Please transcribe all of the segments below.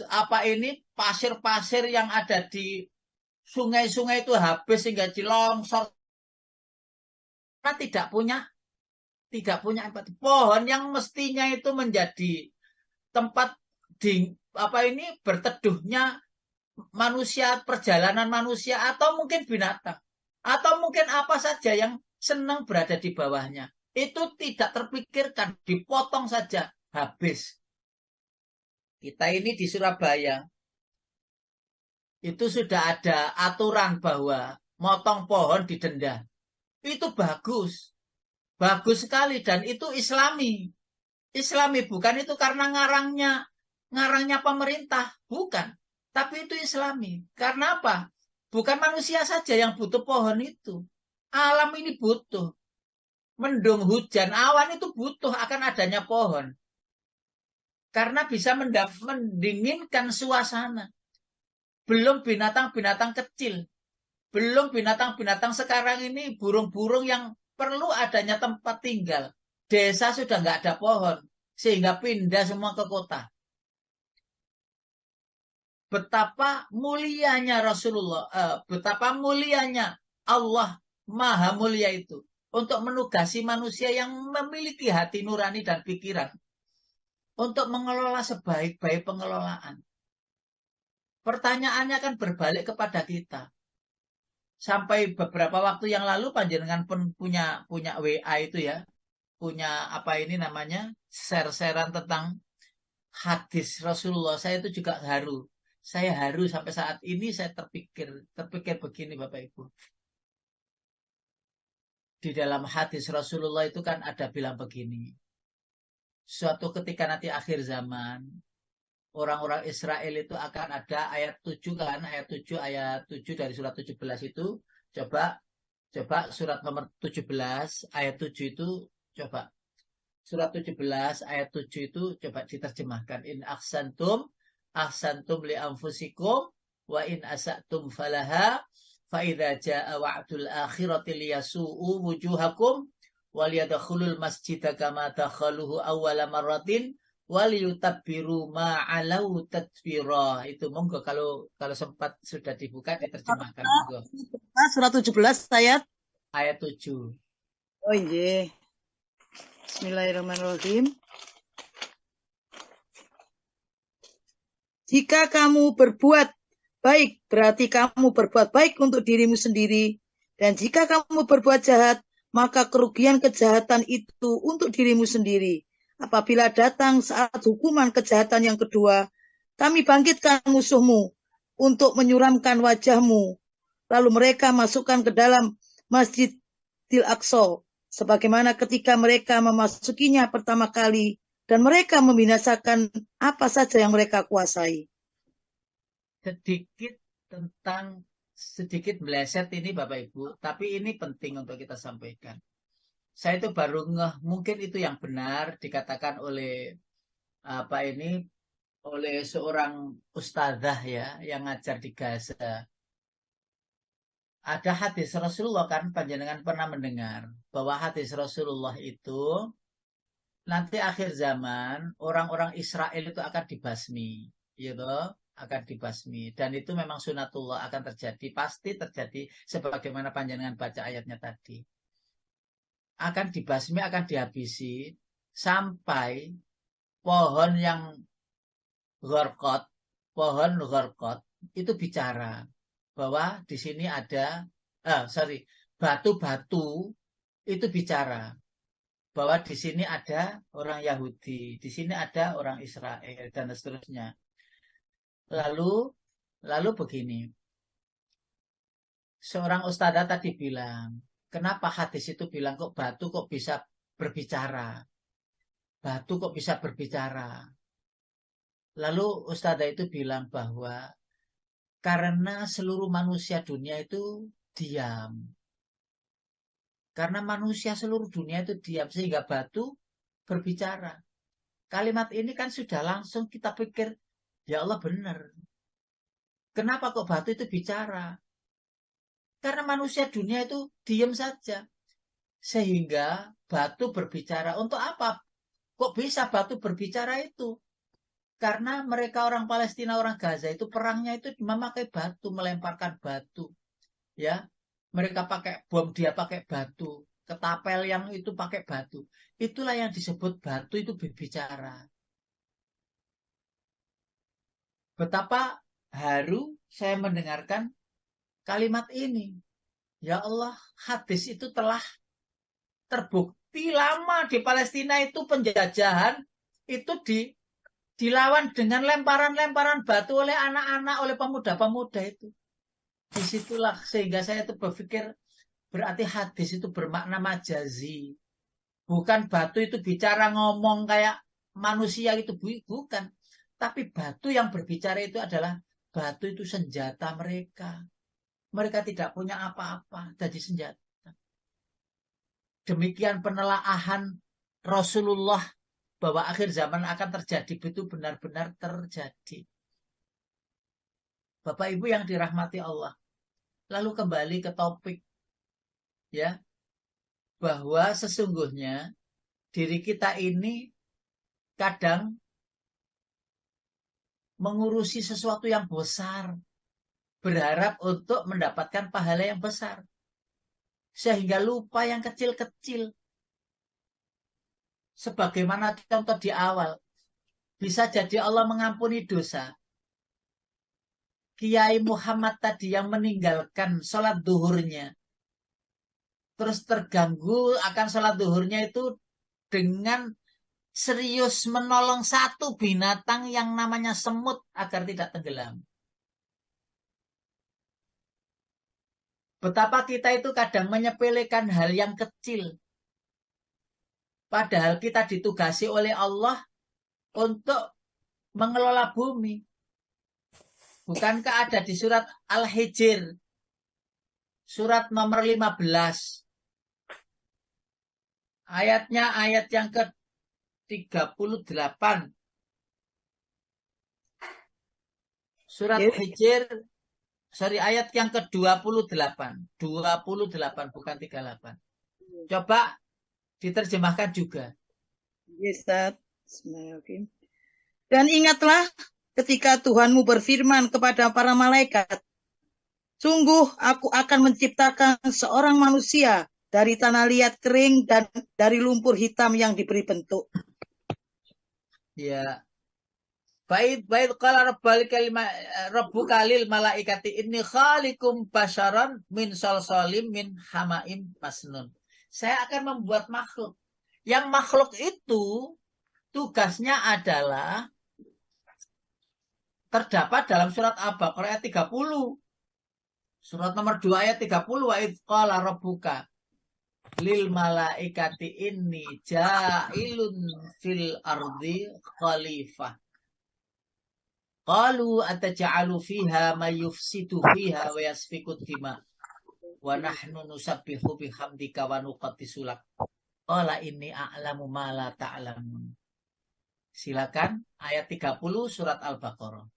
apa ini pasir-pasir yang ada di sungai-sungai itu habis sehingga longsor karena tidak punya empati. Pohon yang mestinya itu menjadi tempat di apa ini berteduhnya manusia, perjalanan manusia atau mungkin binatang atau mungkin apa saja yang senang berada di bawahnya. Itu tidak terpikirkan, dipotong saja habis. Kita ini di Surabaya itu sudah ada aturan bahwa motong pohon didenda. Itu bagus. Bagus sekali dan itu Islami. Islami bukan itu karena ngarangnya pemerintah, bukan. Tapi itu Islami. Karena apa? Bukan manusia saja yang butuh pohon itu. Alam ini butuh. Mendung, hujan, awan itu butuh akan adanya pohon. Karena bisa mendinginkan suasana. Belum binatang-binatang kecil. Belum binatang-binatang sekarang ini burung-burung yang perlu adanya tempat tinggal. Desa sudah nggak ada pohon. Sehingga pindah semua ke kota. Betapa mulianya Rasulullah, betapa mulianya Allah Maha Mulia itu untuk menugasi manusia yang memiliki hati nurani dan pikiran untuk mengelola sebaik-baik pengelolaan. Pertanyaannya kan berbalik kepada kita. Sampai beberapa waktu yang lalu panjenengan pun punya WA itu ya, punya apa ini namanya share-sharean tentang hadis Rasulullah. Saya itu juga haru. Saya haru sampai saat ini saya terpikir begini Bapak Ibu. Di dalam hadis Rasulullah itu kan ada bilang begini. Suatu ketika nanti akhir zaman, orang-orang Israel itu akan ada ayat 7 kan, ayat 7 dari surat 17 itu. Coba surat nomor 17 ayat 7 itu coba. Surat 17 ayat 7 itu coba diterjemahkan. In ahsantum li anfusikum wa in asatum falaha fa idza jaa wa'dul akhirati liyasu'u wujuhakum wal yadkhulul masjida kama dakhaluhu awwala marratin wal yutabbiru ma alau tadbira. Itu monggo kalau sempat sudah dibuka diterjemahkan monggo. Surat 17 Ayat 7. Oh iya. Bismillahirrahmanirrahim. Jika kamu berbuat baik, berarti kamu berbuat baik untuk dirimu sendiri. Dan jika kamu berbuat jahat, maka kerugian kejahatan itu untuk dirimu sendiri. Apabila datang saat hukuman kejahatan yang kedua, kami bangkitkan musuhmu untuk menyuramkan wajahmu. Lalu mereka masukkan ke dalam Masjidil Aqsa, sebagaimana ketika mereka memasukinya pertama kali, dan mereka membinasakan apa saja yang mereka kuasai. Sedikit meleset ini Bapak Ibu, tapi ini penting untuk kita sampaikan. Saya itu baru mungkin itu yang benar dikatakan oleh oleh seorang ustadzah ya yang ngajar di Gaza. Ada hadis Rasulullah kan panjenengan pernah mendengar bahwa hadis Rasulullah itu nanti akhir zaman orang-orang Israel itu akan dibasmi, gitu, akan dibasmi. Dan itu memang sunatullah akan terjadi, pasti terjadi sebagaimana panjenengan baca ayatnya tadi. Akan dibasmi, akan dihabisi sampai pohon yang pohon gharqat itu bicara bahwa di sini ada, batu-batu itu bicara bahwa di sini ada orang Yahudi, di sini ada orang Israel dan seterusnya. Lalu begini, seorang ustadzah tadi bilang, kenapa hadis itu bilang kok batu kok bisa berbicara? Batu kok bisa berbicara? Lalu ustadzah itu bilang bahwa karena seluruh manusia dunia itu diam. Karena manusia seluruh dunia itu diam sehingga batu berbicara. Kalimat ini kan sudah langsung kita pikir, ya Allah benar. Kenapa kok batu itu bicara? Karena manusia dunia itu diam saja. Sehingga batu berbicara. Untuk apa? Kok bisa batu berbicara itu? Karena mereka orang Palestina, orang Gaza itu perangnya itu memakai batu, melemparkan batu. Ya, mereka pakai bom, dia pakai batu. Ketapel yang itu pakai batu. Itulah yang disebut batu itu berbicara. Betapa haru saya mendengarkan kalimat ini. Ya Allah, hadis itu telah terbukti lama di Palestina itu penjajahan itu dilawan dengan lemparan-lemparan batu oleh anak-anak, oleh pemuda-pemuda itu. Disitulah sehingga saya itu berpikir berarti hadis itu bermakna majazi. Bukan batu itu bicara ngomong kayak manusia itu, bukan. Tapi batu yang berbicara itu adalah batu itu senjata mereka. Mereka tidak punya apa-apa, jadi senjata. Demikian penelaahan Rasulullah bahwa akhir zaman akan terjadi, itu benar-benar terjadi. Bapak Ibu yang dirahmati Allah. Lalu kembali ke topik, ya, bahwa sesungguhnya diri kita ini kadang mengurusi sesuatu yang besar, berharap untuk mendapatkan pahala yang besar, sehingga lupa yang kecil-kecil. Sebagaimana contoh di awal, bisa jadi Allah mengampuni dosa. Kiai Muhammad tadi yang meninggalkan sholat duhurnya, terus terganggu akan sholat duhurnya itu dengan serius menolong satu binatang yang namanya semut agar tidak tenggelam. Betapa kita itu kadang menyepelekan hal yang kecil. Padahal kita ditugasi oleh Allah untuk mengelola bumi. Bukankah ada di surat Al-Hijr, surat nomor 15. Ayatnya ayat yang ke-38. Surat Hijr, ayat yang ke-28. 28 bukan 38. Coba diterjemahkan juga. Yes, dan ingatlah ketika Tuhanmu berfirman kepada para malaikat, sungguh aku akan menciptakan seorang manusia dari tanah liat kering dan dari lumpur hitam yang diberi bentuk. Ya. Baik qala rabbuka lil malaikati inni khaliqum basyaran min salsalim min hamaim masnun. Saya akan membuat makhluk. Yang makhluk itu tugasnya adalah terdapat dalam surat Al-Baqarah ayat 30. Surat nomor 2 ayat 30. Wa idz qala rabbuka lil malaikati inni ja'ilun fil ardi khalifah. Qalu ataj'alu fiha may yufsidu fiha wa yasfiku dima wa nahnu nusabbihu bihamdika wa nuqaddisu lak. Qala inni a'lamu ma la ta'lamun. Silakan ayat 30 surat Al-Baqarah.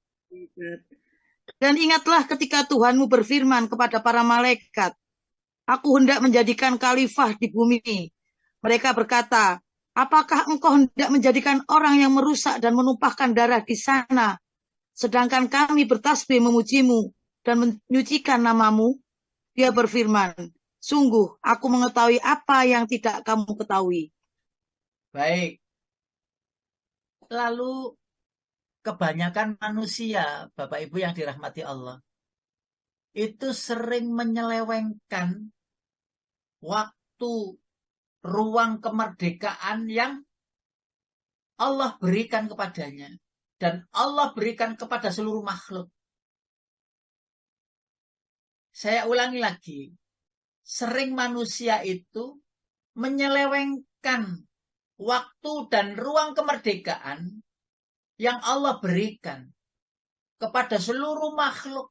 Dan ingatlah ketika Tuhanmu berfirman kepada para malaikat, aku hendak menjadikan khalifah di bumi. Mereka berkata, apakah engkau hendak menjadikan orang yang merusak dan menumpahkan darah di sana? Sedangkan kami bertasbih memujimu dan menyucikan namamu. Dia berfirman, sungguh aku mengetahui apa yang tidak kamu ketahui. Baik. Lalu kebanyakan manusia, Bapak Ibu yang dirahmati Allah, itu sering menyelewengkan waktu, ruang kemerdekaan yang Allah berikan kepadanya. Dan Allah berikan kepada seluruh makhluk. Saya ulangi lagi. Sering manusia itu menyelewengkan waktu dan ruang kemerdekaan yang Allah berikan kepada seluruh makhluk.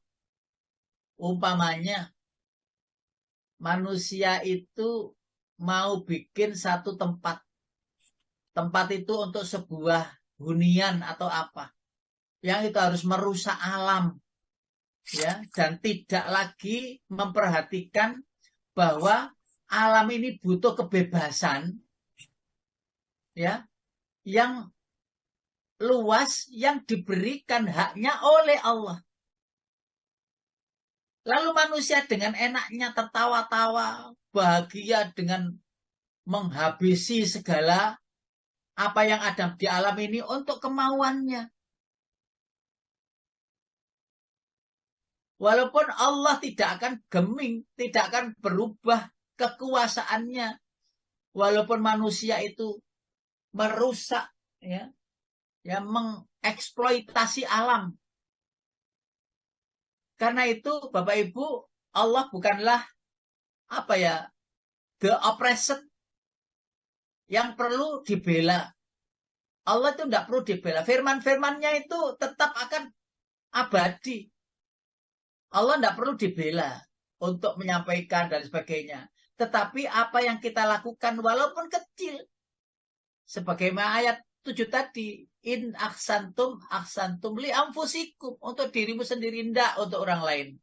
Umpamanya, manusia itu mau bikin satu tempat. Tempat itu untuk sebuah hunian atau apa. Yang itu harus merusak alam. Ya, dan tidak lagi memperhatikan bahwa alam ini butuh kebebasan. Ya, yang luas yang diberikan haknya oleh Allah. Lalu manusia dengan enaknya tertawa-tawa, bahagia dengan menghabisi segala apa yang ada di alam ini untuk kemauannya. Walaupun Allah tidak akan geming, tidak akan berubah kekuasaannya. Walaupun manusia itu merusak, ya mengeksploitasi alam. Karena itu, Bapak Ibu, Allah bukanlah the oppressed yang perlu dibela. Allah itu tidak perlu dibela. Firman-firmannya itu tetap akan abadi. Allah tidak perlu dibela untuk menyampaikan dan sebagainya. Tetapi apa yang kita lakukan walaupun kecil. Sebagaimana ayat 7 tadi. In ahsantum li anfusikum. Untuk dirimu sendiri, tidak untuk orang lain.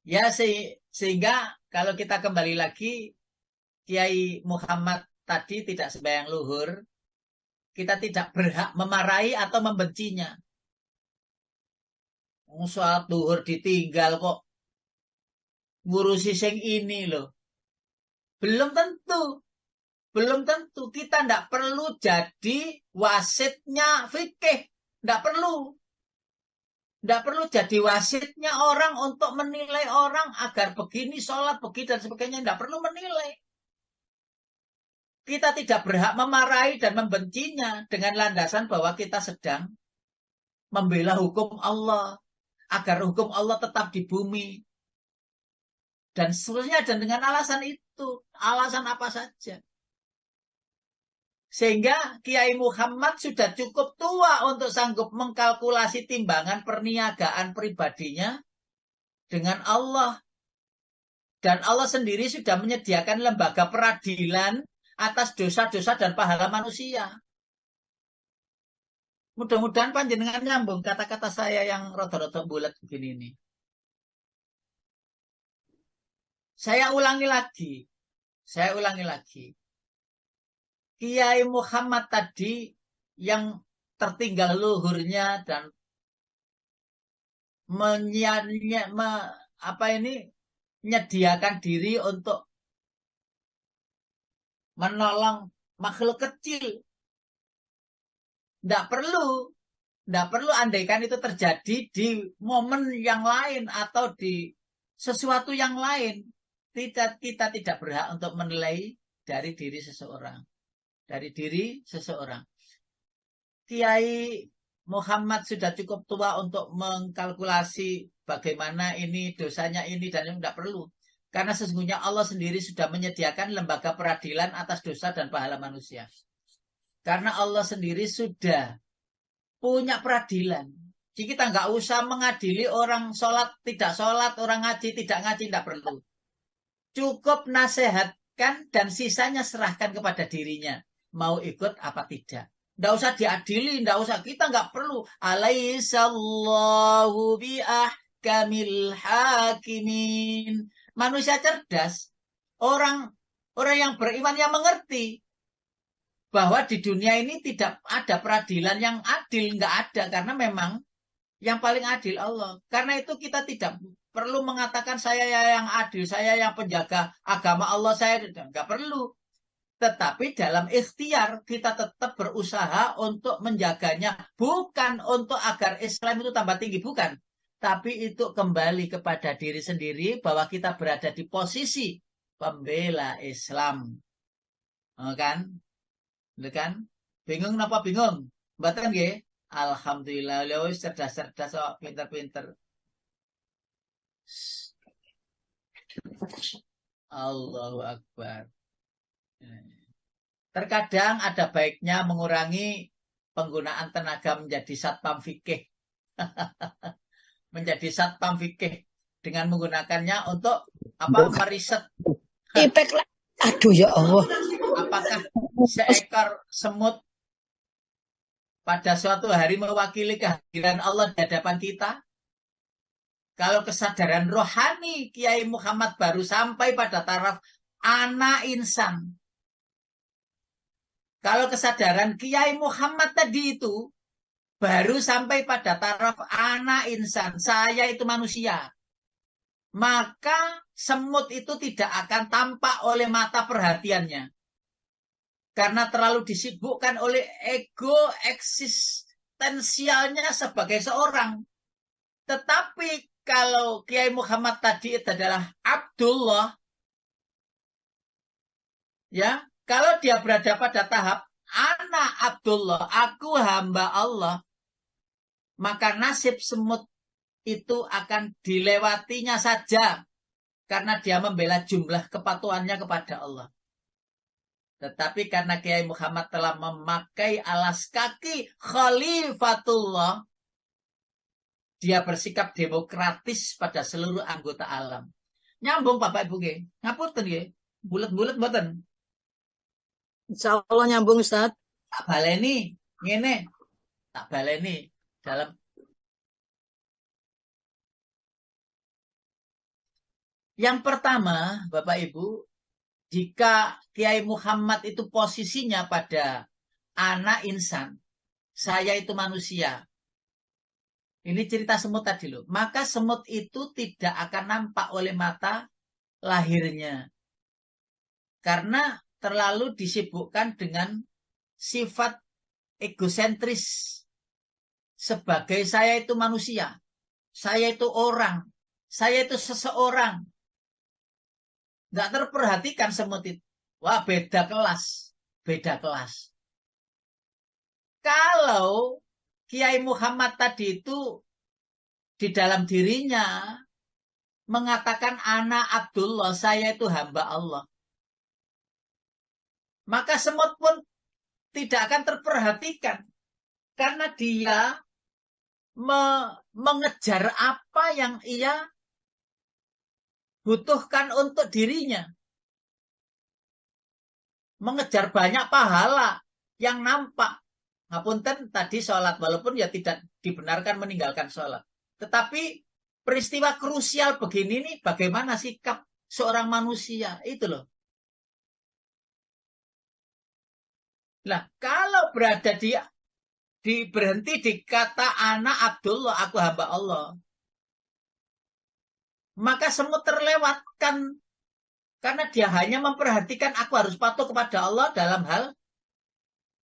Ya, sehingga kalau kita kembali lagi, Kiai Muhammad tadi tidak sembahyang luhur, kita tidak berhak memarahi atau membencinya. Sholat duhur ditinggal kok ngurusi sing ini loh. Belum tentu. Kita tidak perlu jadi wasitnya fikih. Tidak perlu jadi wasitnya orang untuk menilai orang agar begini sholat, begini dan sebagainya. Tidak perlu menilai. Kita tidak berhak memarahi dan membencinya dengan landasan bahwa kita sedang membela hukum Allah. Agar hukum Allah tetap di bumi. Dan seterusnya, dan dengan alasan itu. Alasan apa saja. Sehingga Kiai Muhammad sudah cukup tua untuk sanggup mengkalkulasi timbangan perniagaan pribadinya dengan Allah. Dan Allah sendiri sudah menyediakan lembaga peradilan atas dosa-dosa dan pahala manusia. Mudah-mudahan panjenengan nyambung kata-kata saya yang rada-rada bulat begini ini. Saya ulangi lagi. Kiai Muhammad tadi yang tertinggal luhurnya dan menyediakan diri untuk menolong makhluk kecil. Tidak perlu andaikan itu terjadi di momen yang lain atau di sesuatu yang lain. Kita tidak berhak untuk menilai dari diri seseorang. Kiai Muhammad sudah cukup tua untuk mengkalkulasi bagaimana ini dosanya ini dan ini tidak perlu. Karena sesungguhnya Allah sendiri sudah menyediakan lembaga peradilan atas dosa dan pahala manusia. Karena Allah sendiri sudah punya peradilan. Jadi kita nggak usah mengadili orang sholat, tidak sholat, orang ngaji, tidak ngaji, tidak perlu. Cukup nasihatkan dan sisanya serahkan kepada dirinya. Mau ikut apa tidak. Nggak usah diadili, nggak usah. Kita nggak perlu. Alaihissallahu bi'ahkamil hakimin. Manusia cerdas. Orang yang beriman yang mengerti bahwa di dunia ini tidak ada peradilan yang adil, nggak ada, karena memang yang paling adil Allah. Karena itu kita tidak perlu mengatakan saya yang adil, saya yang penjaga agama Allah, saya nggak perlu. Tetapi dalam ikhtiar kita tetap berusaha untuk menjaganya, bukan untuk agar Islam itu tambah tinggi, bukan. Tapi itu kembali kepada diri sendiri bahwa kita berada di posisi pembela Islam, kan? Bingung napa bingung? Mboten nggih? Alhamdulillah, wis cerdas-cerdas kok, pinter-pinter. Allahu Akbar. Terkadang ada baiknya mengurangi penggunaan tenaga menjadi satpam fikih. Menjadi satpam fikih dengan menggunakannya untuk meriset. Aduh ya Allah. Apakah seekor semut pada suatu hari mewakili kehadiran Allah di hadapan kita? Kalau kesadaran rohani Kiai Muhammad baru sampai pada taraf anak insan. Kalau kesadaran Kiai Muhammad tadi itu baru sampai pada taraf anak insan, saya itu manusia. Maka semut itu tidak akan tampak oleh mata perhatiannya. Karena terlalu disibukkan oleh ego eksistensialnya sebagai seorang. Tetapi kalau Kiai Muhammad tadi itu adalah Abdullah, ya, kalau dia berada pada tahap anak Abdullah, aku hamba Allah, maka nasib semut itu akan dilewatinya saja karena dia membela jumlah kepatuhannya kepada Allah. Tetapi karena Kiai Muhammad telah memakai alas kaki Khalifatullah, dia bersikap demokratis pada seluruh anggota alam. Nyambung Bapak Ibu nggih. Ngapunten nggih. Bulet-bulet mboten. Insya Allah nyambung Ustaz. Tak baleni ngene. Tak baleni dalam yang pertama, Bapak Ibu, jika Kiai Muhammad itu posisinya pada anak insan, saya itu manusia. Ini cerita semut tadi loh. Maka semut itu tidak akan nampak oleh mata lahirnya. Karena terlalu disibukkan dengan sifat egosentris. Sebagai saya itu manusia. Saya itu orang. Saya itu seseorang. Nggak terperhatikan semut itu. Wah, beda kelas. Beda kelas. Kalau Kiai Muhammad tadi itu di dalam dirinya mengatakan anak Abdullah, saya itu hamba Allah. Maka semut pun tidak akan terperhatikan. Karena dia mengejar apa yang ia butuhkan untuk dirinya. Mengejar banyak pahala yang nampak. Ngapunten tadi sholat, walaupun ya tidak dibenarkan meninggalkan sholat. Tetapi peristiwa krusial begini nih, bagaimana sikap seorang manusia, itu loh. Nah, kalau berada berhenti di kata anak Abdullah, aku hamba Allah, maka semut terlewatkan karena dia hanya memperhatikan aku harus patuh kepada Allah dalam hal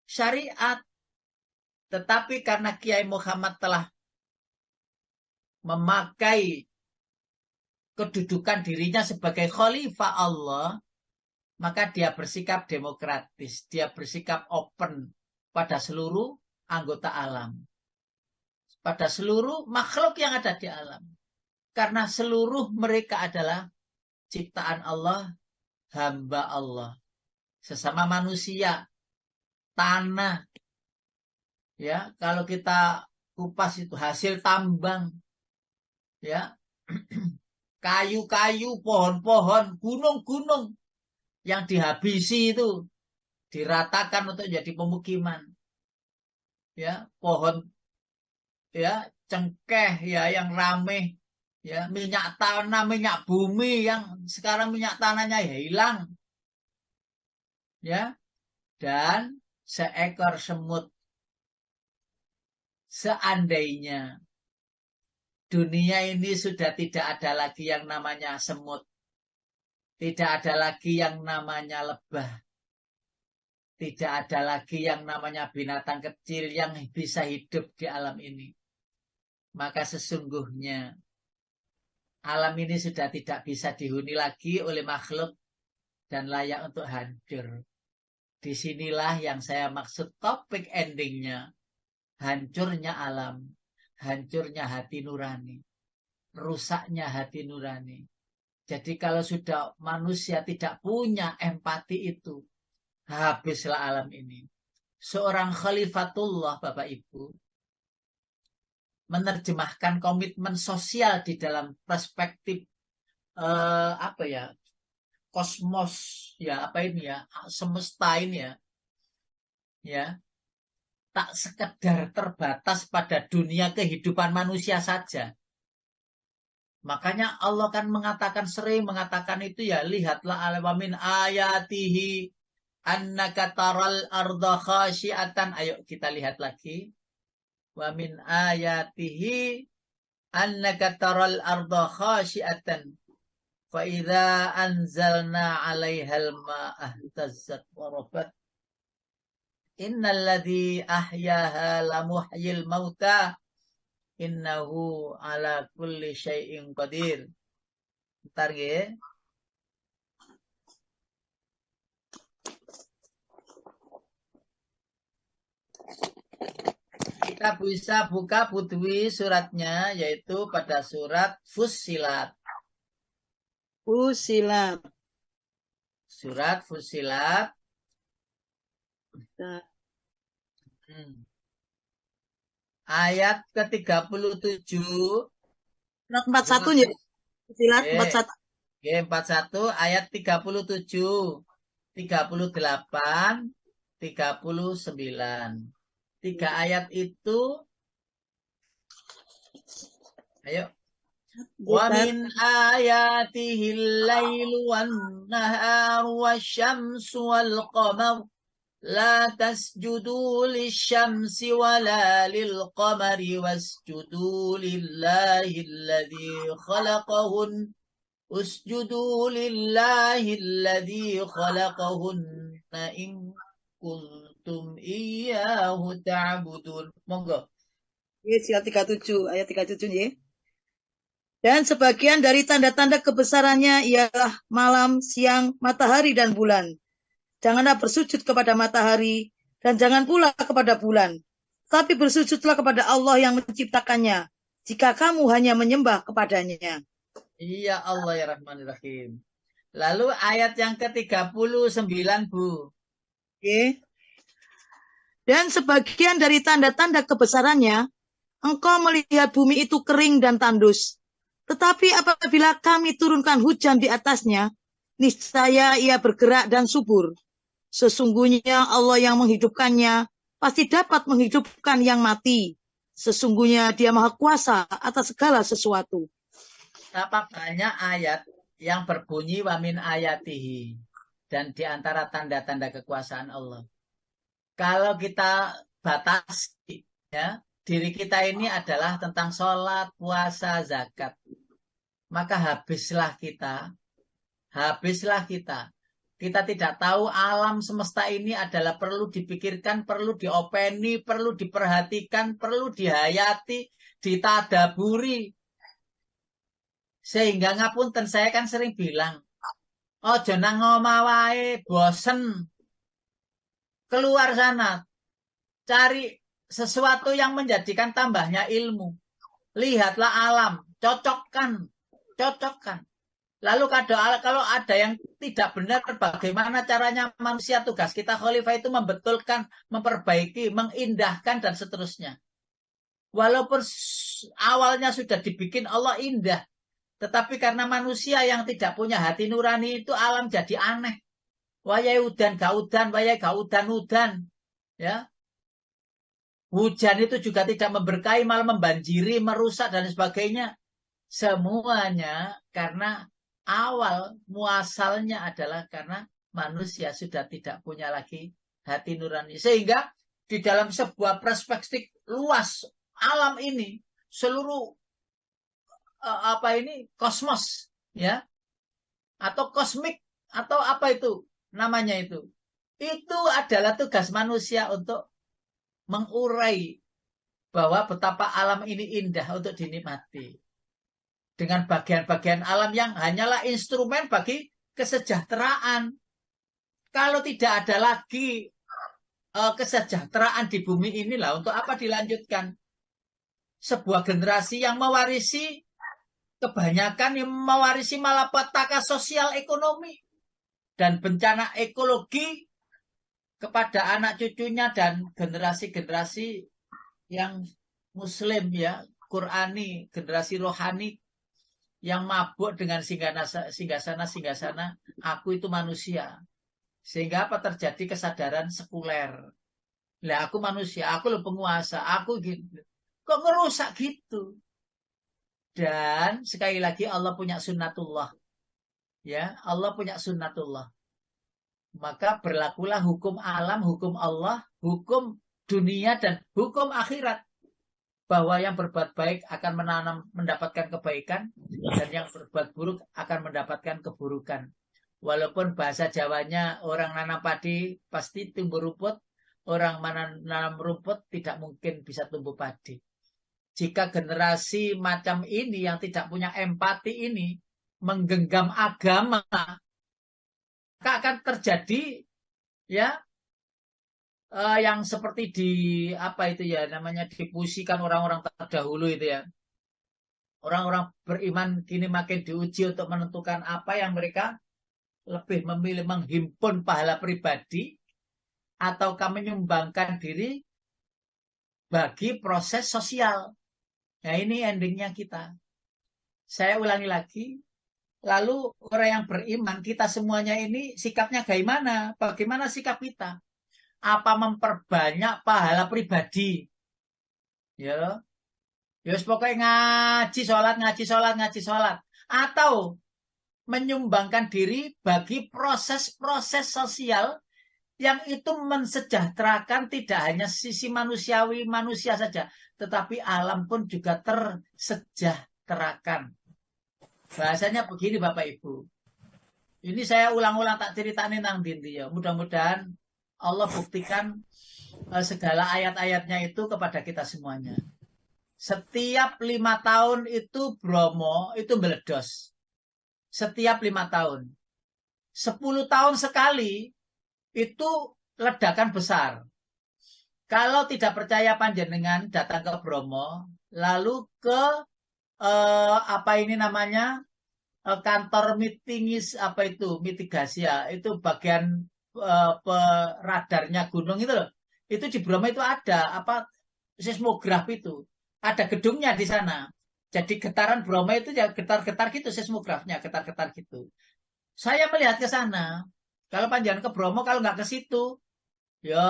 syariat. Tetapi karena Kiai Muhammad telah memakai kedudukan dirinya sebagai khalifah Allah, maka dia bersikap demokratis, dia bersikap open pada seluruh anggota alam, pada seluruh makhluk yang ada di alam. Karena seluruh mereka adalah ciptaan Allah, hamba Allah, sesama manusia, tanah. Ya, kalau kita kupas itu hasil tambang, ya, kayu-kayu, pohon-pohon, gunung-gunung yang dihabisi itu diratakan untuk jadi pemukiman. Ya, pohon, ya, cengkeh, ya, yang rame, ya, minyak tanah, minyak bumi yang sekarang minyak tanahnya ya hilang, ya, dan seekor semut. Seandainya dunia ini sudah tidak ada lagi yang namanya semut, tidak ada lagi yang namanya lebah, tidak ada lagi yang namanya binatang kecil yang bisa hidup di alam ini, maka sesungguhnya alam ini sudah tidak bisa dihuni lagi oleh makhluk dan layak untuk hancur. Disinilah yang saya maksud topik endingnya. Hancurnya alam, hancurnya hati nurani, rusaknya hati nurani. Jadi kalau sudah manusia tidak punya empati itu, habislah alam ini. Seorang khalifatullah, Bapak Ibu, menerjemahkan komitmen sosial di dalam perspektif kosmos, ya apa ini ya, semesta ini ya. Tak sekedar terbatas pada dunia kehidupan manusia saja. Makanya Allah kan sering mengatakan itu ya, lihatlah alamin ayatihi, annaka taral arda khasyiatan. Ayo kita lihat lagi. Wa min ayatihi annaka taral arda khasyiatan. Fa idza anzalna 'alaihal ma'a ihtazzat wa rabat. Innal ladzi ahyaha lamuhyil mauta. Innahu ala kulli syai'in qadir. Bentar ya. Kita bisa buka Putwi suratnya, yaitu pada surat Fussilat. Fusilat. Surat Fussilat. Ayat ke-37. Surat 41 ya. Fusilat 41. 41 ayat 37, 38, 39. 3 ayat itu. Ayo. Wa min ayatihil lailu wan naharu wasyamsu wal qamar la tasjudu lisyamsi wala lil qamari wasjudu lillahi alladhi khalaqahun usjudu lillahi alladhi khalaqahunna in kuntum iyyahu ta'budun. Monggo. Yes, ayat 37, ayat 37 ya. Dan sebagian dari tanda-tanda kebesarannya ialah malam, siang, matahari, dan bulan. Janganlah bersujud kepada matahari, dan jangan pula kepada bulan. Tapi bersujudlah kepada Allah yang menciptakannya, jika kamu hanya menyembah kepadanya. Iya Allah ya Rahmanirrahim. Lalu ayat yang ke-39, Bu. Oke. Dan sebagian dari tanda-tanda kebesarannya, engkau melihat bumi itu kering dan tandus. Tetapi apabila kami turunkan hujan di atasnya, niscaya ia bergerak dan subur. Sesungguhnya Allah yang menghidupkannya pasti dapat menghidupkan yang mati. Sesungguhnya Dia Maha Kuasa atas segala sesuatu. Apa banyak ayat yang berbunyi wa min ayatihi, dan di antara tanda-tanda kekuasaan Allah. Kalau kita batasi, ya, diri kita ini adalah tentang sholat, puasa, zakat. Maka habislah kita. Kita tidak tahu alam semesta ini adalah perlu dipikirkan, perlu diopeni, perlu diperhatikan, perlu dihayati, ditadaburi. Sehingga ngapunten, saya kan sering bilang, ojo nang omah wae, bosen. Keluar sana, cari sesuatu yang menjadikan tambahnya ilmu. Lihatlah alam, cocokkan. Lalu kalau ada yang tidak benar, bagaimana caranya manusia, tugas kita khalifah itu membetulkan, memperbaiki, mengindahkan, dan seterusnya. Walaupun awalnya sudah dibikin Allah indah, tetapi karena manusia yang tidak punya hati nurani itu, alam jadi aneh. Wayai udan gak udan, wayai gak udan. Ya, hujan itu juga tidak memberkahi, malah membanjiri, merusak, dan sebagainya. Semuanya karena awal muasalnya adalah karena manusia sudah tidak punya lagi hati nurani. Sehingga di dalam sebuah perspektif luas alam ini, seluruh kosmos, ya, atau kosmik, atau apa itu namanya itu adalah tugas manusia untuk mengurai bahwa betapa alam ini indah untuk dinikmati. Dengan bagian-bagian alam yang hanyalah instrumen bagi kesejahteraan. Kalau tidak ada lagi kesejahteraan di bumi inilah, untuk apa dilanjutkan? Sebuah generasi yang mewarisi, kebanyakan yang mewarisi malapetaka sosial ekonomi dan bencana ekologi kepada anak cucunya dan generasi-generasi yang muslim, ya, Qurani, generasi rohani yang mabuk dengan singgasana, aku itu manusia. Sehingga apa terjadi? Kesadaran sekuler. Lah aku manusia, aku loh penguasa, aku gitu. Kok ngerusak gitu? Dan sekali lagi Allah punya sunnatullah. Ya, Allah punya sunnatullah. Maka berlakulah hukum alam, hukum Allah, hukum dunia, dan hukum akhirat. Bahwa yang berbuat baik akan mendapatkan kebaikan, dan yang berbuat buruk akan mendapatkan keburukan. Walaupun bahasa Jawanya orang nanam padi pasti tumbuh rumput, orang nanam rumput tidak mungkin bisa tumbuh padi. Jika generasi macam ini yang tidak punya empati ini menggenggam agama, maka akan terjadi ya yang seperti di apa itu ya namanya dipusikan orang-orang terdahulu itu ya. Orang-orang beriman kini makin diuji untuk menentukan apa yang mereka lebih memilih, menghimpun pahala pribadi ataukah menyumbangkan diri bagi proses sosial. Nah ini endingnya kita. Saya ulangi lagi. Lalu orang yang beriman, kita semuanya ini sikapnya bagaimana? Bagaimana sikap kita? Apa memperbanyak pahala pribadi? Ya, ya pokoknya ngaji sholat, ngaji sholat, ngaji sholat. Atau menyumbangkan diri bagi proses-proses sosial yang itu mensejahterakan tidak hanya sisi manusiawi manusia saja, tetapi alam pun juga tersejahterakan. Bahasanya begini Bapak Ibu. Ini saya ulang-ulang tak ceritain tentang dinti ya. Mudah-mudahan Allah buktikan segala ayat-ayatnya itu kepada kita semuanya. Setiap 5 tahun itu Bromo itu meledos. Setiap 5 tahun. 10 tahun sekali itu ledakan besar. Kalau tidak percaya panjenengan datang ke Bromo, lalu ke apa ini namanya kantor mitigis apa itu mitigasi ya itu bagian radarnya gunung itu loh. Itu di Bromo itu ada apa seismograf itu. Ada gedungnya di sana. Jadi getaran Bromo itu ya getar-getar gitu seismografnya, getar-getar gitu. Saya melihat ke sana. Kalau panjangan ke Bromo kalau nggak ke situ ya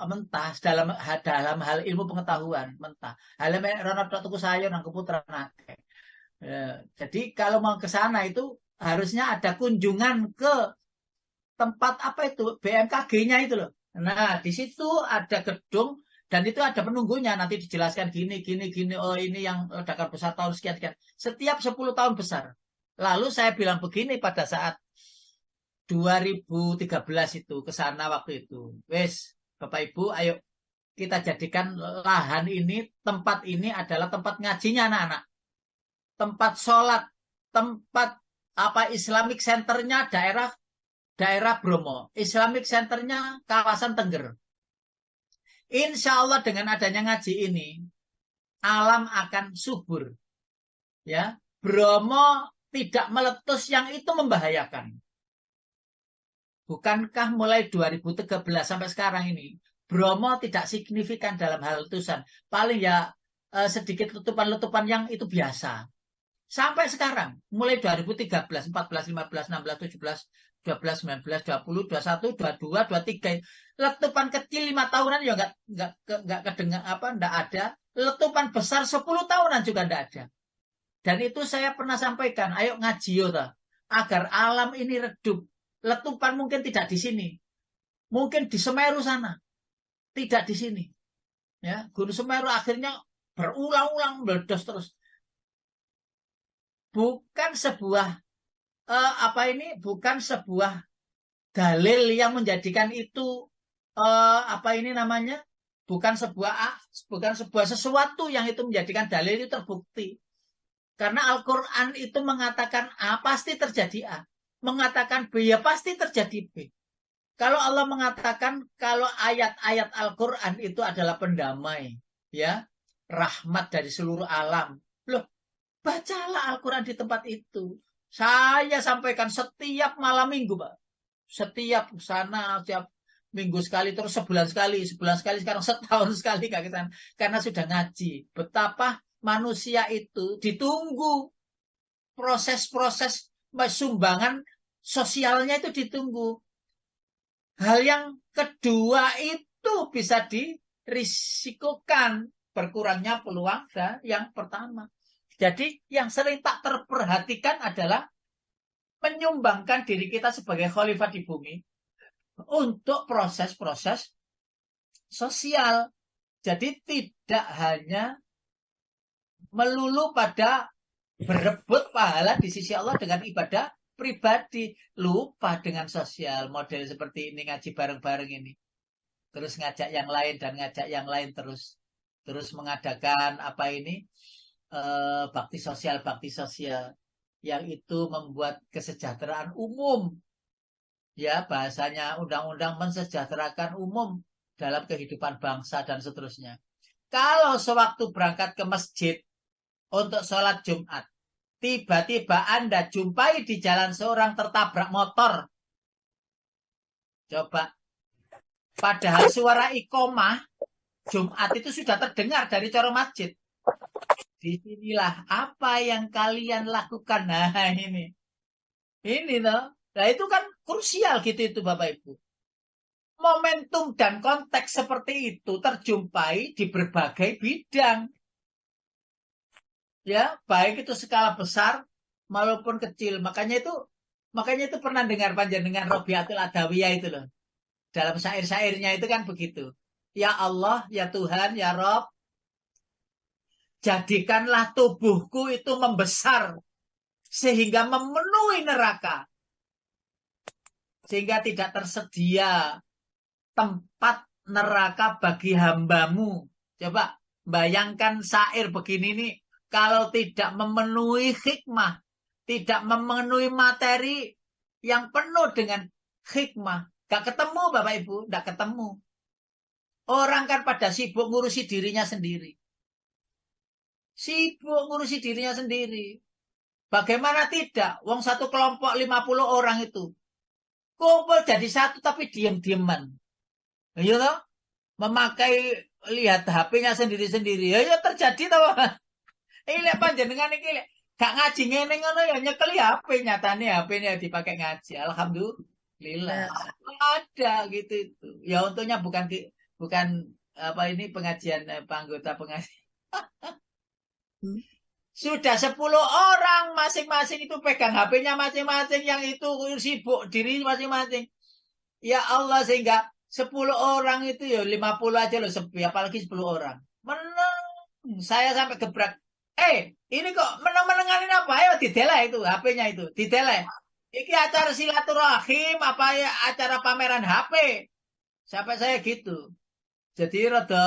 mentah dalam hal ilmu pengetahuan mentah. Hal rono tuku sayur nang keputaran akeh. Ya, jadi kalau mau ke sana itu harusnya ada kunjungan ke tempat apa itu BMKG-nya itu loh. Nah, di situ ada gedung dan itu ada penunggunya. Nanti dijelaskan gini, gini, gini. Oh, ini yang ledakan besar tahun sekian, sekian. Setiap 10 tahun besar. Lalu saya bilang begini pada saat 2013 itu ke sana waktu itu. Wes, Bapak Ibu, ayo kita jadikan lahan ini, tempat ini adalah tempat ngajinya anak-anak. Tempat sholat, tempat apa Islamic Centernya daerah Bromo. Islamic Centernya kawasan Tengger. Insya Allah dengan adanya ngaji ini, alam akan subur. Ya, Bromo tidak meletus yang itu membahayakan. Bukankah mulai 2013 sampai sekarang ini, Bromo tidak signifikan dalam hal letusan. Paling ya sedikit letupan-letupan yang itu biasa. Sampai sekarang, mulai 2013, 14, 15, 16, 17, 12, 19, 20, 21, 22, 23. Letupan kecil 5 tahunan ya nggak kedengar apa, nggak ada. Letupan besar 10 tahunan juga nggak ada. Dan itu saya pernah sampaikan, ayo ngaji ya, agar alam ini redup. Letupan mungkin tidak di sini. Mungkin di Semeru sana. Tidak di sini. Ya, Gunung Semeru akhirnya berulang-ulang meledos terus. Bukan sebuah apa ini bukan sebuah dalil yang menjadikan itu apa ini namanya bukan sebuah sesuatu yang itu menjadikan dalil itu terbukti karena Al-Quran itu mengatakan A pasti terjadi A, mengatakan B ya pasti terjadi B. Kalau Allah mengatakan kalau ayat-ayat Al-Quran itu adalah pendamai ya rahmat dari seluruh alam, loh bacalah Al-Quran di tempat itu. Saya sampaikan setiap malam minggu, Pak. Setiap sana, setiap minggu sekali, terus sebulan sekali, sekarang setahun sekali kagetan. Karena sudah ngaji. Betapa manusia itu ditunggu. Proses-proses sumbangan sosialnya itu ditunggu. Hal yang kedua itu bisa dirisikokan. Berkurangnya peluang dan yang pertama. Jadi yang sering tak terperhatikan adalah menyumbangkan diri kita sebagai khalifah di bumi untuk proses-proses sosial. Jadi tidak hanya melulu pada berebut pahala di sisi Allah dengan ibadah pribadi, lupa dengan sosial. Model seperti ini, ngaji bareng-bareng ini, terus ngajak yang lain dan ngajak yang lain, terus mengadakan apa ini, bakti sosial yang itu membuat kesejahteraan umum, ya bahasanya undang-undang mensejahterakan umum dalam kehidupan bangsa dan seterusnya. Kalau sewaktu berangkat ke masjid untuk sholat Jumat, tiba-tiba Anda jumpai di jalan seorang tertabrak motor. Coba. Padahal suara iqomah Jumat itu sudah terdengar dari corong masjid. Disinilah apa yang kalian lakukan. Nah ini. Ini toh. Nah itu kan krusial gitu itu Bapak Ibu. Momentum dan konteks seperti itu terjumpai di berbagai bidang. Ya, baik itu skala besar maupun kecil. Makanya itu pernah dengar panjenengan Robiatul Adawiyah itu loh. Dalam syair-syairnya itu kan begitu. Ya Allah, ya Tuhan, ya Rob, jadikanlah tubuhku itu membesar sehingga memenuhi neraka. Sehingga tidak tersedia tempat neraka bagi hambamu. Coba bayangkan syair begini nih, kalau tidak memenuhi hikmah, tidak memenuhi materi yang penuh dengan hikmah, gak ketemu Bapak Ibu, gak ketemu. Orang kan pada sibuk ngurusi dirinya sendiri. Sibuk ngurusi dirinya sendiri. Bagaimana tidak? Wong satu kelompok 50 orang itu kumpul jadi satu tapi diam-diaman. Ya toh? Memakai lihat HP-nya sendiri-sendiri. Ya terjadi toh. Lihat panjenengan iki gak ngaji ngene ngono ya nyekeli HP, nyatane HP-nya dipakai ngaji. Alhamdulillah. Ada gitu itu. Ya untungnya bukan apa ini pengajian anggota pengajian. Sudah 10 orang masing-masing itu pegang HP-nya masing-masing, yang itu sibuk diri masing-masing. Ya Allah, sehingga 10 orang itu ya 50 aja loh sepi, apalagi 10 orang. Menang. Saya sampai gebrak. Ini kok menang-menanganin apa? Ayo dideleh itu HP-nya itu, dideleh. Iki acara silaturahim apa ya, acara pameran HP. Sampai saya gitu. Jadi rada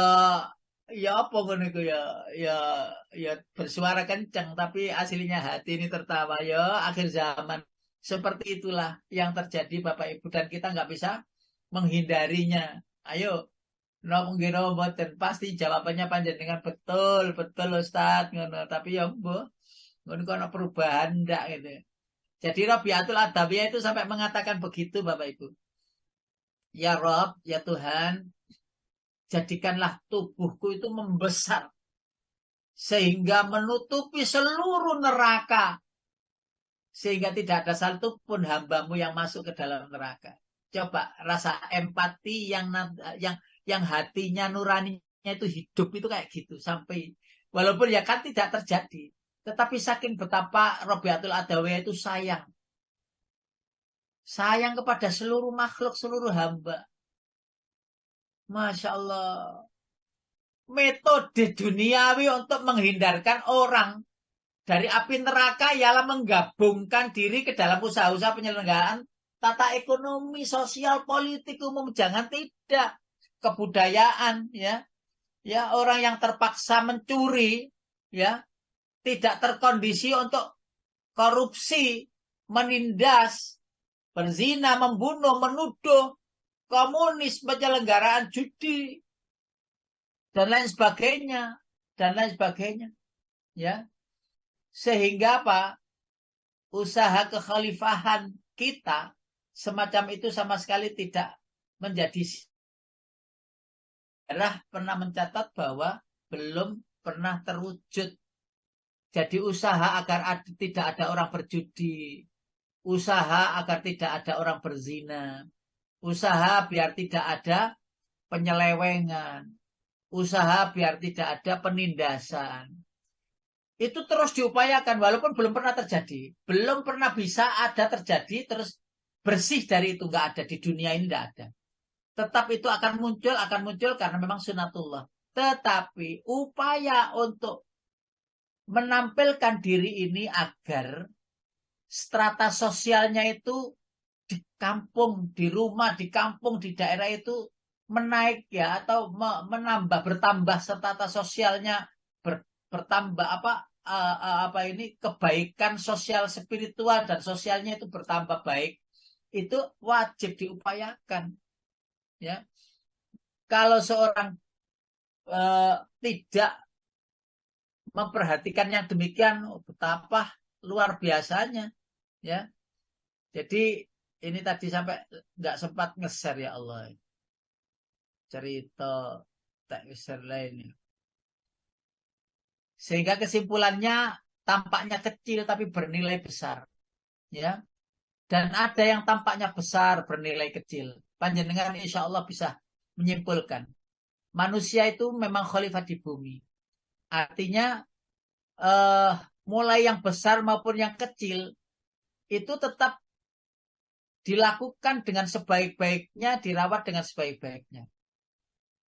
ya apa ngono iku ya bersuara kencang tapi aslinya hati ini tertawa. Ya akhir zaman seperti itulah yang terjadi Bapak Ibu, dan kita nggak bisa menghindarinya. Ayo, ngira mboten pasti jawabannya panjenengan betul betul Ustaz ngono, tapi ya mbok ngono kono perubahan ndak gitu. Jadi Rabiatul Adawiyah itu sampai mengatakan begitu Bapak Ibu. Ya Rob, ya Tuhan, jadikanlah tubuhku itu membesar sehingga menutupi seluruh neraka, sehingga tidak ada satu pun hambamu yang masuk ke dalam neraka. Coba rasa empati yang hatinya nuraninya itu hidup itu kayak gitu, sampai walaupun ya kan tidak terjadi, tetapi saking betapa Robiatul Adawiyah itu sayang kepada seluruh makhluk, seluruh hamba. Masya Allah. Metode duniawi untuk menghindarkan orang dari api neraka ialah menggabungkan diri ke dalam usaha-usaha penyelenggaraan tata ekonomi, sosial, politik umum. Jangan tidak. Kebudayaan, ya. Ya, orang yang terpaksa mencuri, ya, tidak terkondisi untuk korupsi, menindas, berzina, membunuh, menuduh, komunis, penyelenggaraan judi, dan lain sebagainya, ya. Sehingga apa? Usaha kekhalifahan kita semacam itu sama sekali tidak menjadi. Sejarah pernah mencatat bahwa belum pernah terwujud. Jadi usaha agar tidak ada orang berjudi, usaha agar tidak ada orang berzina, usaha biar tidak ada penyelewengan, usaha biar tidak ada penindasan. itu terus diupayakan walaupun belum pernah terjadi. Belum pernah bisa ada terjadi terus bersih dari itu. Nggak ada di dunia ini, nggak ada. Tetap itu akan muncul karena memang sunatullah. Tetapi upaya untuk menampilkan diri ini agar strata sosialnya itu di kampung, di rumah, di kampung, di daerah itu menaik ya atau bertambah strata sosialnya bertambah apa ini kebaikan sosial spiritual dan sosialnya itu bertambah baik, itu wajib diupayakan ya. Kalau seorang tidak memperhatikan yang demikian, betapa luar biasanya ya. Jadi ini tadi sampai nggak sempat nge-share ya Allah cerita tak nge-share lainnya. Sehingga kesimpulannya tampaknya kecil tapi bernilai besar ya. Dan ada yang tampaknya besar bernilai kecil. Panjenengan insya Allah bisa menyimpulkan manusia itu memang khalifah di bumi. Artinya mulai yang besar maupun yang kecil itu tetap dilakukan dengan sebaik-baiknya, dirawat dengan sebaik-baiknya.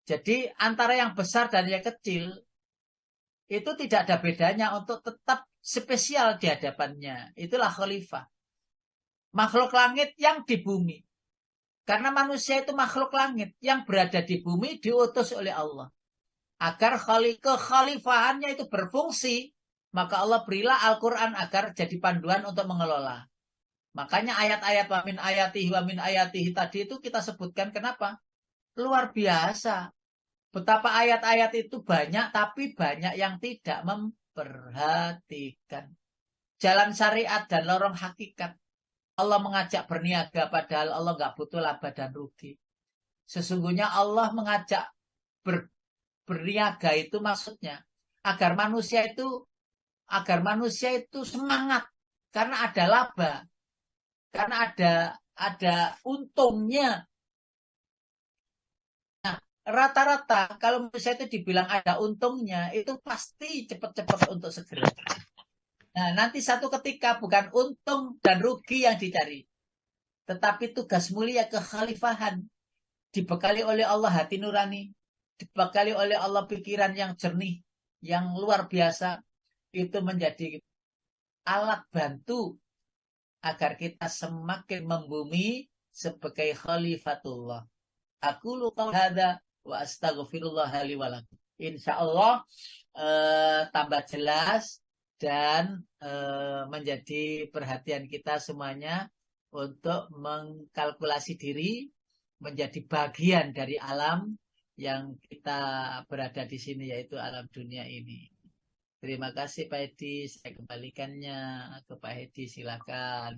Jadi antara yang besar dan yang kecil itu tidak ada bedanya untuk tetap spesial di hadapannya. Itulah khalifah. Makhluk langit yang di bumi. Karena manusia itu makhluk langit yang berada di bumi diutus oleh Allah. Agar kekhalifahannya itu berfungsi, maka Allah berilah Al-Quran agar jadi panduan untuk mengelola. Makanya ayat-ayat wa min ayatihi tadi itu kita sebutkan kenapa? Luar biasa. Betapa ayat-ayat itu banyak, tapi banyak yang tidak memperhatikan. Jalan syariat dan lorong hakikat. Allah mengajak berniaga padahal Allah nggak butuh laba dan rugi. Sesungguhnya Allah mengajak berniaga itu maksudnya agar manusia itu semangat karena ada laba, karena ada untungnya. Nah, rata-rata kalau manusia itu dibilang ada untungnya itu pasti cepat-cepat untuk segera. Nah, nanti satu ketika bukan untung dan rugi yang dicari, tetapi tugas mulia kekhalifahan. Dibekali oleh Allah hati nurani, dibekali oleh Allah pikiran yang jernih, yang luar biasa, itu menjadi alat bantu agar kita semakin membumi sebagai khalifatullah. Aku lupa hada wa astaghfirullah li wa lakum. Insyaallah tambah jelas dan menjadi perhatian kita semuanya untuk mengkalkulasi diri menjadi bagian dari alam yang kita berada di sini, yaitu alam dunia ini. Terima kasih Pak Hedi, saya kembalikannya ke Pak Hedi, silakan.